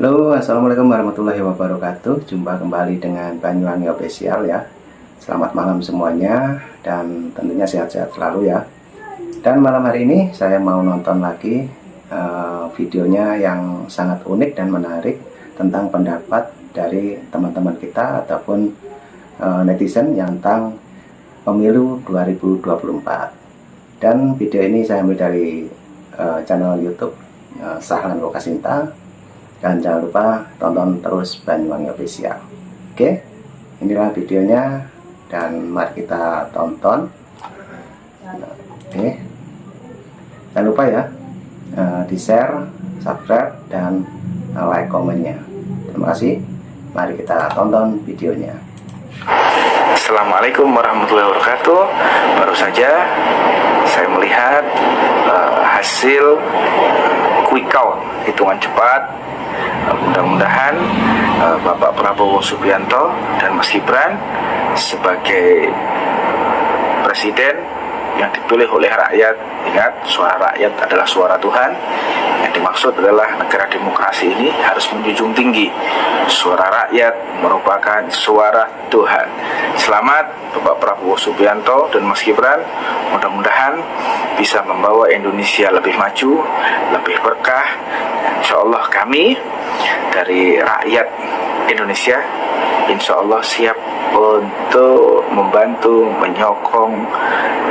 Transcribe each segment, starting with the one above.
Halo, assalamualaikum warahmatullahi wabarakatuh. Jumpa kembali dengan Banyuwangi Official ya. Selamat malam semuanya dan tentunya sehat-sehat selalu ya. Dan malam hari ini saya mau nonton lagi videonya yang sangat unik dan menarik tentang pendapat dari teman-teman kita ataupun netizen yang tentang pemilu 2024. Dan video ini saya ambil dari channel YouTube Sahlan Lokasinta. Dan jangan lupa tonton terus Banyuwangi Official. Oke, inilah videonya dan mari kita tonton. Oke, jangan lupa ya di share, subscribe, dan like komennya. Terima kasih. Mari kita tonton videonya. Assalamualaikum warahmatullahi wabarakatuh. Baru saja saya melihat hasil quick count, hitungan cepat. Mudah-mudahan Bapak Prabowo Subianto dan Mas Gibran sebagai presiden yang dipilih oleh rakyat. Ingat, suara rakyat adalah suara Tuhan. Yang dimaksud adalah negara demokrasi ini harus menjunjung tinggi suara rakyat merupakan suara Tuhan. Selamat Bapak Prabowo Subianto dan Mas Gibran. Mudah-mudahan bisa membawa Indonesia lebih maju, lebih berkah. Insya Allah kami dari rakyat Indonesia insya Allah siap untuk membantu, menyokong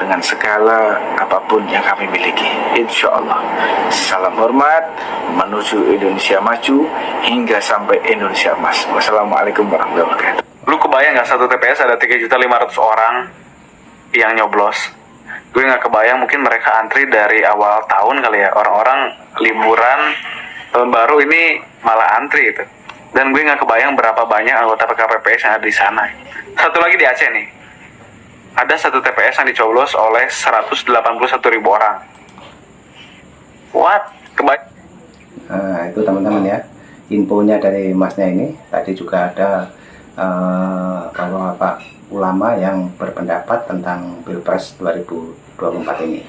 dengan segala apapun yang kami miliki. Insya Allah. Salam hormat menuju Indonesia maju hingga sampai Indonesia emas. Wassalamualaikum warahmatullahi wabarakatuh. Lu kebayang gak satu TPS ada 3.500.000 orang yang nyoblos? Gue gak kebayang, mungkin mereka antri dari awal tahun kali ya. Orang-orang liburan tahun baru ini malah antri itu. Dan gue gak kebayang berapa banyak anggota PKPPS yang ada di sana. Satu lagi di Aceh nih, ada satu TPS yang dicoblos oleh 181.000 orang. What? Nah, itu teman-teman ya, infonya dari masnya ini. Tadi juga ada beberapa ulama yang berpendapat tentang Pilpres 2024 ini.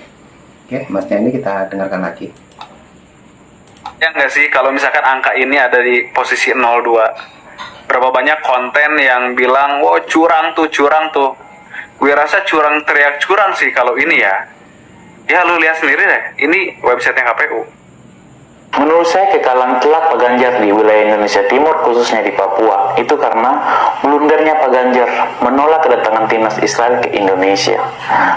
Oke, masnya ini kita dengarkan lagi. Ya nggak sih, kalau misalkan angka ini ada di posisi 02, berapa banyak konten yang bilang, wow curang tuh. Gue rasa curang teriak curang sih kalau ini ya. Ya lu lihat sendiri deh, ini websitenya KPU. Menurut saya kekalahan telak Pak Ganjar di wilayah Indonesia Timur, khususnya di Papua, itu karena blundernya Pak Ganjar menolak kedatangan timnas Israel ke Indonesia.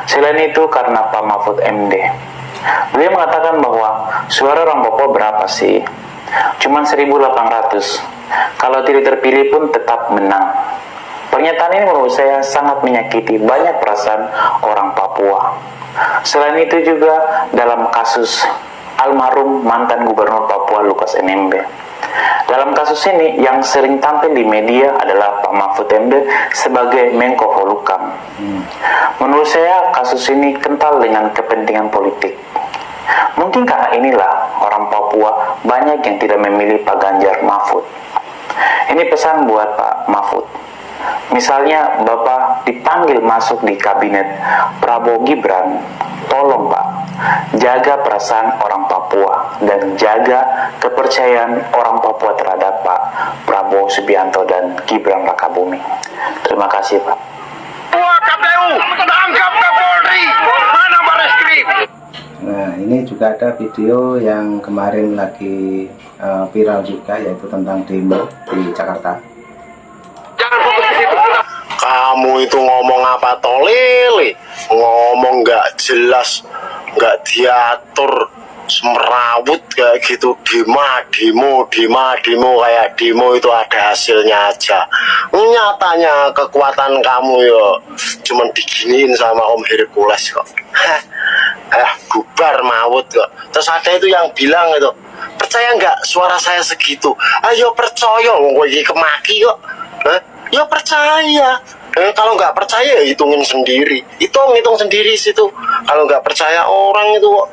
Selain itu karena Pak Mahfud MD. Beliau mengatakan bahwa suara orang Papua berapa sih? Cuman 1.800. Kalau tidak terpilih pun tetap menang. Pernyataan ini menurut saya sangat menyakiti banyak perasaan orang Papua. Selain itu juga dalam kasus almarhum mantan gubernur Papua Lukas NMB. Dalam kasus ini yang sering tampil di media adalah Pak Mahfud MD sebagai Menko Polhukam. Menurut saya kasus ini kental dengan kepentingan politik. Mungkin karena inilah orang Papua banyak yang tidak memilih Pak Ganjar Mahfud. Ini pesan buat Pak Mahfud. Misalnya Bapak dipanggil masuk di kabinet Prabowo Gibran, tolong Pak, jaga perasaan orang Papua dan jaga kepercayaan orang Papua terhadap Pak Prabowo Subianto dan Gibran Rakabuming. Terima kasih Pak. KPU, tangkap Kapolri, mana Bareskrim? Nah, ini juga ada video yang kemarin lagi viral juga, yaitu tentang demo di Jakarta. Kamu itu ngomong apa tolele, ngomong nggak jelas, nggak diatur, semerawut kayak gitu. Demo kayak demo itu ada hasilnya aja. Nyatanya kekuatan kamu yo cuman diginiin sama Om Hercules kok. Bubar maut kok. Terus ada itu yang bilang itu, percaya nggak suara saya segitu? Ayo percaya, ngomong ini kemaki kok. Ya percaya. Kalau nggak percaya ya hitungin sendiri. Hitung sendiri situ. Kalau nggak percaya orang itu kok.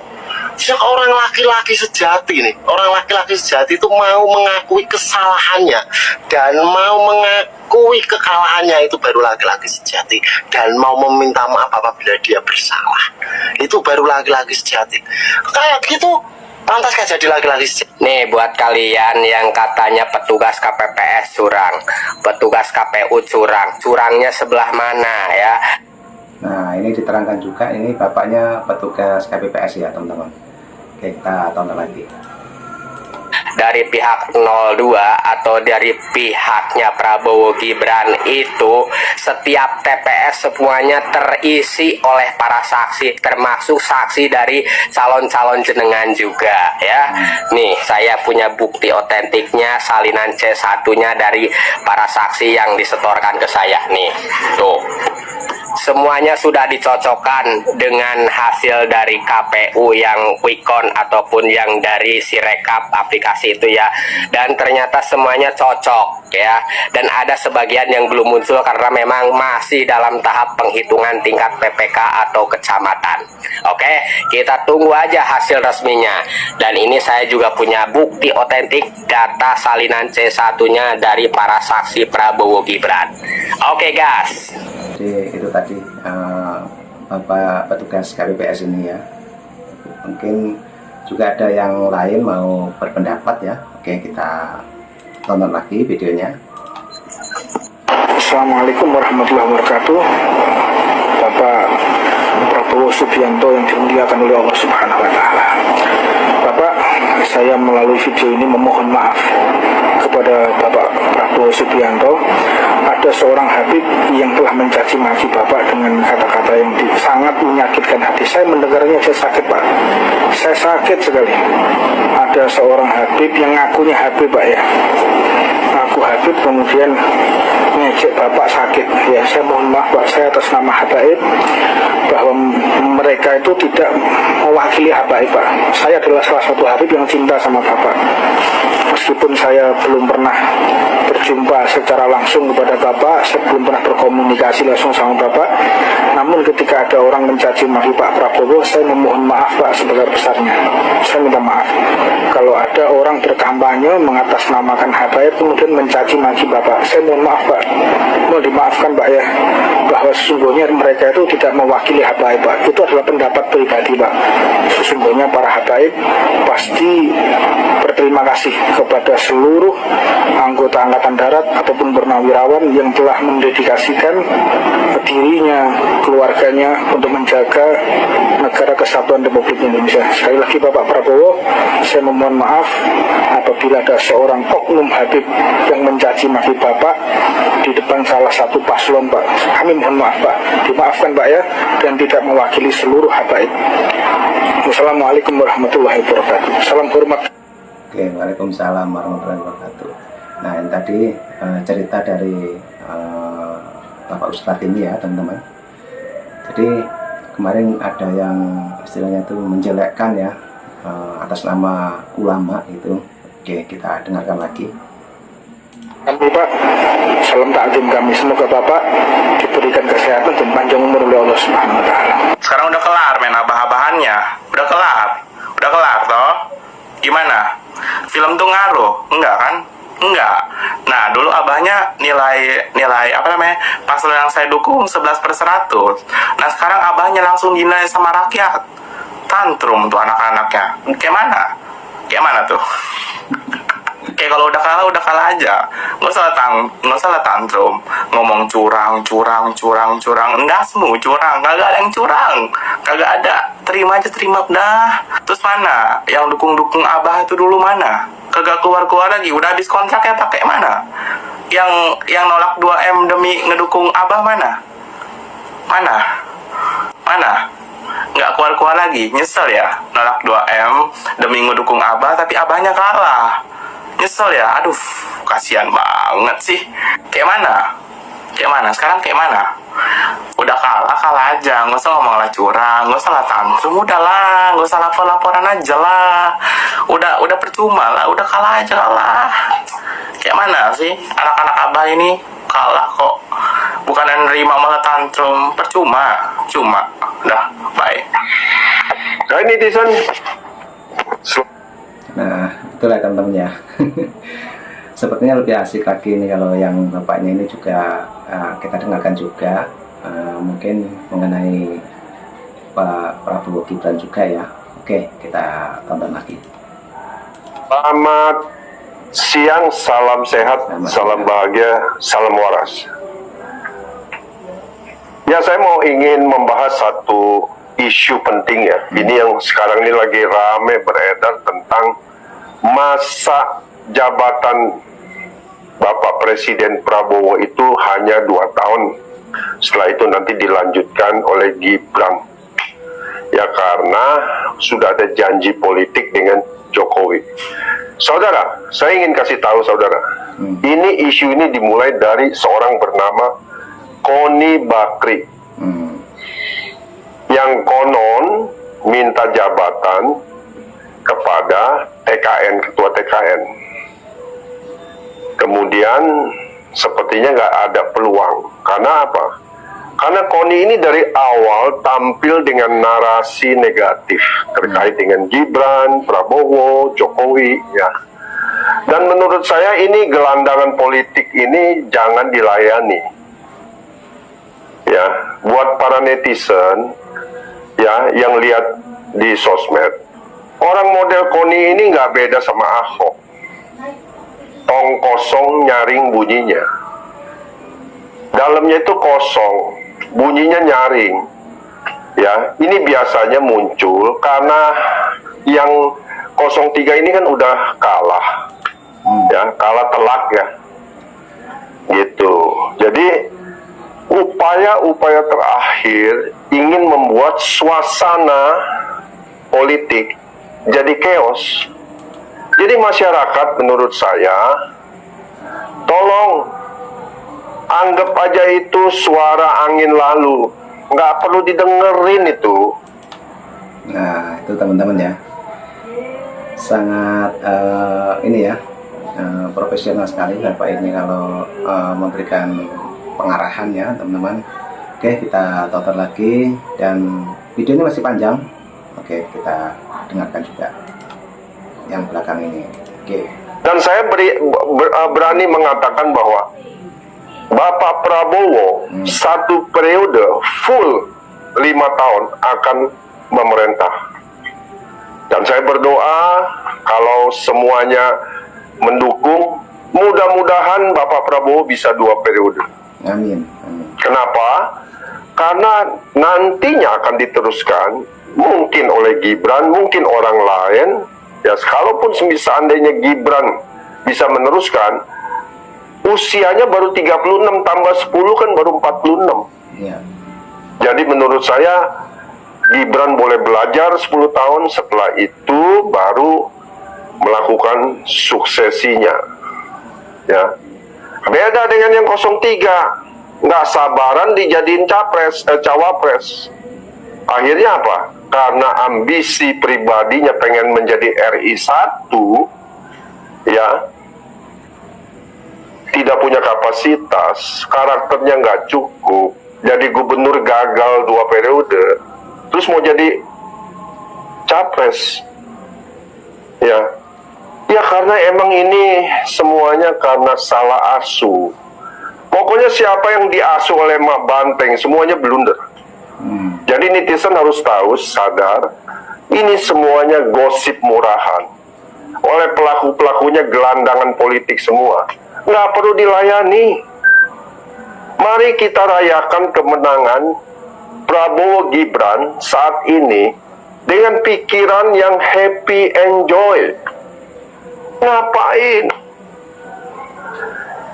Orang laki-laki sejati nih. Orang laki-laki sejati itu mau mengakui kesalahannya dan mau mengakui kekalahannya, itu baru laki-laki sejati, dan mau meminta maaf apabila dia bersalah. Itu baru laki-laki sejati. Kayak gitu Pantas gak jadi laki-laki sejati. Nih buat kalian yang katanya petugas KPPS curang, petugas KPU curang, curangnya sebelah mana ya? Nah, ini diterangkan juga, ini bapaknya petugas KPPS ya teman-teman. Oke, kita tonton lagi. Dari pihak 02 atau dari pihaknya Prabowo Gibran itu setiap TPS semuanya terisi oleh para saksi, termasuk saksi dari calon-calon jenengan juga ya. Nih saya punya bukti otentiknya, salinan C1-nya dari para saksi yang disetorkan ke saya nih. Tuh. Semuanya sudah dicocokkan dengan hasil dari KPU yang quick count ataupun yang dari Sirekap aplikasi itu ya, dan ternyata semuanya cocok ya, dan ada sebagian yang belum muncul karena memang masih dalam tahap penghitungan tingkat PPK atau kecamatan. Oke, kita tunggu aja hasil resminya. Dan ini saya juga punya bukti otentik data salinan C1-nya dari para saksi Prabowo Gibran. Oke guys. Jadi itu tadi Bapak petugas KPPS ini ya. Mungkin juga ada yang lain mau berpendapat ya. Oke, kita tonton lagi videonya. Assalamualaikum warahmatullahi wabarakatuh. Bapak Prabowo Subianto yang dimuliakan oleh Allah Subhanahu wa Ta'ala. Bapak, saya melalui video ini memohon maaf kepada Bapak Prabowo Subianto. Ada seorang Habib yang telah mencaci maki Bapak dengan kata-kata yang sangat menyakitkan hati. Saya mendengarnya, saya sakit Pak. Saya sakit sekali. Ada seorang Habib yang ngakunya Habib Pak ya. Ngaku Habib kemudian ngejek Bapak sakit. Ya, saya mohon maaf Pak, saya atas nama Habaib bahwa mereka itu tidak mewakili Habaib Pak. Saya adalah salah satu Habib yang cinta sama Bapak. Meskipun saya belum pernah berjumpa secara langsung kepada Bapak, saya belum pernah berkomunikasi langsung sama Bapak, namun ketika ada orang mencaci maki Pak Prabowo, saya memohon maaf Pak sebesar-besarnya. Saya minta maaf kalau ada orang berkampanye mengatasnamakan Habaib kemudian mencaci maki Bapak. Saya mohon maaf Pak, mohon dimaafkan Pak ya, bahwa sesungguhnya mereka itu tidak mewakili Habaib Pak. Itu adalah pendapat pribadi Pak. Sesungguhnya para Habaib pasti berterima kasih kepada seluruh anggota Angkatan Darat ataupun purnawirawan yang telah mendedikasikan dirinya, keluarganya untuk menjaga negara kesatuan Republik Indonesia. Sekali lagi Bapak Prabowo, saya memohon maaf apabila ada seorang oknum Habib yang mencaci maki Bapak di depan salah satu paslon Pak. Kami mohon maaf Pak, dimaafkan Pak ya, dan tidak mewakili seluruh Habaib. Wassalamualaikum warahmatullahi wabarakatuh. Salam hormat. Oke, waalaikumsalam warahmatullahi wabarakatuh. Nah, ini tadi cerita dari Bapak Ustadz ini ya teman-teman. Jadi kemarin ada yang istilahnya itu menjelekkan ya atas nama ulama itu. Oke, kita dengarkan lagi. Kami Pak, salam takdim kami. Semoga Bapak diberikan kesehatan dan panjang umur oleh Allah Subhanahu wa Ta'ala. Sekarang udah kelar main abah-abahannya. Udah kelar toh. Gimana? Film tuh ngaruh? Enggak kan? Enggak. Nah, dulu abahnya nilai apa namanya? Paslon yang saya dukung 11/100. Nah, sekarang abahnya langsung dinilai sama rakyat. Tantrum tuh anak-anaknya. Kayak mana tuh? Kayak kalau udah kalah aja. Nggak usah tantrum. Ngomong curang. Endasmu curang. Kagak ada yang curang. Kagak ada. Terima aja, terima udah. Terus mana? Yang dukung abah itu dulu mana? Kagak keluar lagi. Udah habis kontraknya pakai mana? Yang nolak 2M demi ngedukung abah mana? Nggak keluar lagi. Nyesel ya nolak 2M demi ngedukung abah tapi abahnya kalah. Nyesel ya, aduh, kasihan banget sih. Kayak mana? Sekarang kayak mana? Udah kalah aja, nggak usah ngomong lah curang, nggak usah lah tantrum, udahlah, nggak usah laporan aja lah. Udah percuma lah, udah kalah aja kalah. Kayak mana sih anak-anak abah ini kalah kok? Bukan nerima malah tantrum, percuma. Udah, bye. Nah, ini netizen. Nah, itulah teman-teman ya. Sepertinya lebih asik lagi nih kalau yang bapaknya ini juga kita dengarkan juga mungkin mengenai Pak Prabowo Gibran juga ya. Oke, kita tonton lagi. Selamat siang, salam sehat, salam bahagia, salam waras. Ya, saya mau ingin membahas satu isu penting ya. Ini yang sekarang ini lagi rame beredar tentang masa jabatan Bapak Presiden Prabowo itu hanya 2 tahun. Setelah itu nanti dilanjutkan oleh Gibran. Ya, karena sudah ada janji politik dengan Jokowi. Saudara, saya ingin kasih tahu saudara, ini isu ini dimulai dari seorang bernama Koni Bakri, yang konon minta jabatan kepada TKN, ketua TKN. Kemudian sepertinya nggak ada peluang. Karena apa? Karena Koni ini dari awal tampil dengan narasi negatif terkait dengan Gibran, Prabowo, Jokowi, ya. Dan menurut saya ini gelandangan politik ini jangan dilayani. Ya, buat para netizen ya yang lihat di sosmed, orang model Koni ini nggak beda sama Ahok. Tong kosong nyaring bunyinya. Dalamnya itu kosong, bunyinya nyaring. Ya, ini biasanya muncul karena yang 03 ini kan udah kalah. Ya, kalah telak ya. Gitu. Jadi upaya-upaya terakhir ingin membuat suasana politik jadi chaos. Jadi masyarakat menurut saya tolong anggap aja itu suara angin lalu, nggak perlu didengerin itu. Nah, itu teman-teman ya, sangat ini ya, profesional sekali Bapak ini kalau memberikan pengarahan ya teman-teman. Oke, kita tonton lagi dan video ini masih panjang. Oke, kita dengarkan juga yang belakang ini. Oke. Dan saya berani mengatakan bahwa Bapak Prabowo 1 periode full 5 tahun akan memerintah. Dan saya berdoa kalau semuanya mendukung, mudah-mudahan Bapak Prabowo bisa 2 periode. Amin. Amin. Kenapa? Karena nantinya akan diteruskan mungkin oleh Gibran, mungkin orang lain. Ya, kalaupun seandainya Gibran bisa meneruskan, usianya baru 36 tambah 10 kan baru 46. Ya. Jadi menurut saya Gibran boleh belajar 10 tahun, setelah itu baru melakukan suksesinya. Ya. Beda dengan yang 03, nggak sabaran dijadiin cawapres. Akhirnya apa? Karena ambisi pribadinya pengen menjadi RI 1, ya, tidak punya kapasitas, karakternya nggak cukup, jadi gubernur gagal 2 periode, terus mau jadi capres, ya, ya karena emang ini semuanya karena salah asuh. Pokoknya siapa yang diasuh oleh Mak Banteng semuanya blunder. Jadi netizen harus tahu, sadar, ini semuanya gosip murahan oleh pelaku-pelakunya, gelandangan politik semua. Nggak perlu dilayani. Mari kita rayakan kemenangan Prabowo Gibran saat ini dengan pikiran yang happy, enjoy. Ngapain?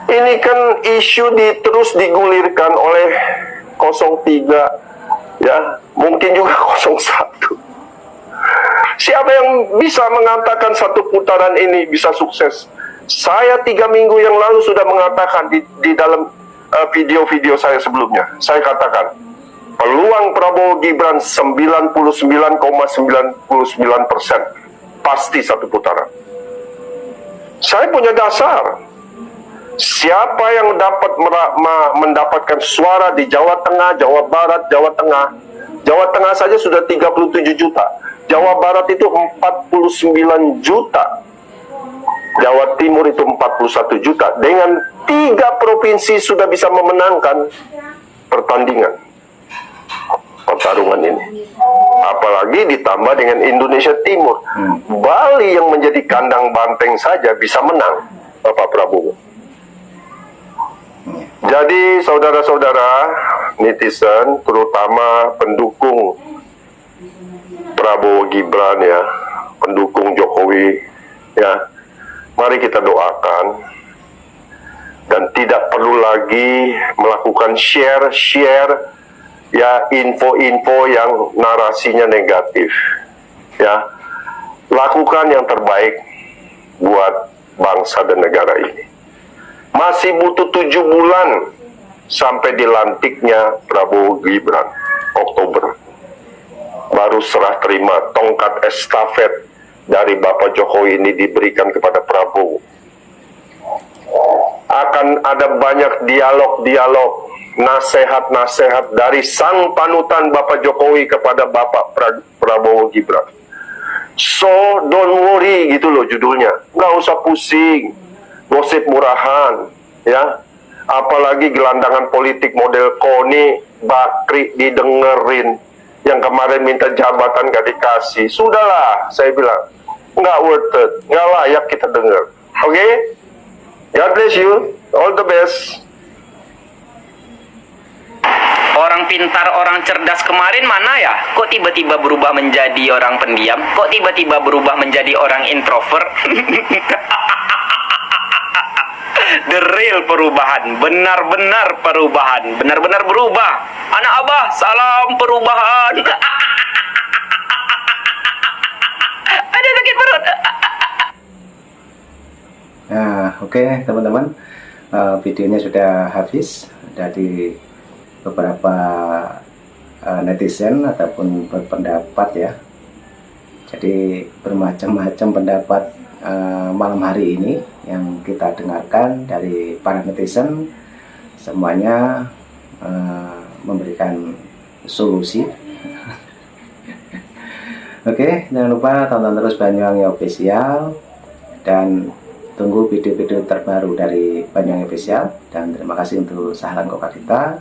Ini kan isu terus digulirkan oleh 03, ya, mungkin juga 01. Siapa yang bisa mengatakan satu putaran ini bisa sukses? Saya 3 minggu yang lalu sudah mengatakan di dalam video-video saya sebelumnya. Saya katakan, peluang Prabowo Gibran 99,99% pasti satu putaran. Saya punya dasar. Siapa yang dapat mendapatkan suara di Jawa Tengah, Jawa Barat, Jawa Tengah. Jawa Tengah saja sudah 37 juta. Jawa Barat itu 49 juta. Jawa Timur itu 41 juta. Dengan 3 provinsi sudah bisa memenangkan pertandingan. pertarungan ini. Apalagi ditambah dengan Indonesia Timur. Bali yang menjadi kandang banteng saja bisa menang Bapak Prabowo. Jadi saudara-saudara netizen, terutama pendukung Prabowo Gibran ya, pendukung Jokowi ya, mari kita doakan dan tidak perlu lagi melakukan share ya info-info yang narasinya negatif ya. Lakukan yang terbaik buat bangsa dan negara ini. Masih butuh 7 bulan sampai dilantiknya Prabowo Gibran Oktober. Baru serah terima tongkat estafet dari Bapak Jokowi ini diberikan kepada Prabowo. Akan ada banyak dialog-dialog, nasihat-nasihat dari sang panutan Bapak Jokowi kepada Bapak Prabowo Gibran. So, don't worry gitu loh judulnya. Nggak usah pusing, gosip murahan, ya. Apalagi gelandangan politik model Koni, Bakri didengerin. Yang kemarin minta jabatan gak dikasih. Sudahlah, saya bilang. Nggak worth it, nggak layak kita dengar. Oke? God bless you. All the best. Orang pintar, orang cerdas kemarin mana ya? Kok tiba-tiba berubah menjadi orang pendiam? Kok tiba-tiba berubah menjadi orang introvert? The real perubahan, benar-benar perubahan, benar-benar berubah. Anak Abah, salam perubahan. Ada sakit perut. Nah, oke teman-teman, videonya sudah habis dari beberapa netizen ataupun berpendapat ya. Jadi bermacam-macam pendapat malam hari ini yang kita dengarkan dari para netizen, semuanya memberikan solusi. Oke, jangan lupa tonton terus Banyuwangi Official dan tunggu video-video terbaru dari Banyuwangi Official. Dan terima kasih untuk Sahlan Kokarita.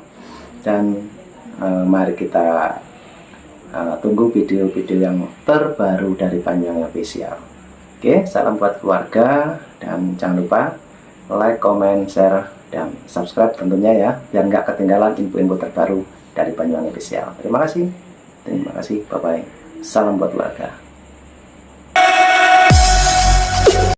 Dan mari kita tunggu video-video yang terbaru dari Banyuwangi Official. Oke, salam buat keluarga. Dan jangan lupa like, comment, share, dan subscribe tentunya ya, biar nggak ketinggalan info-info terbaru dari Banyuwangi Official. Terima kasih, bye-bye. Salam buat keluarga.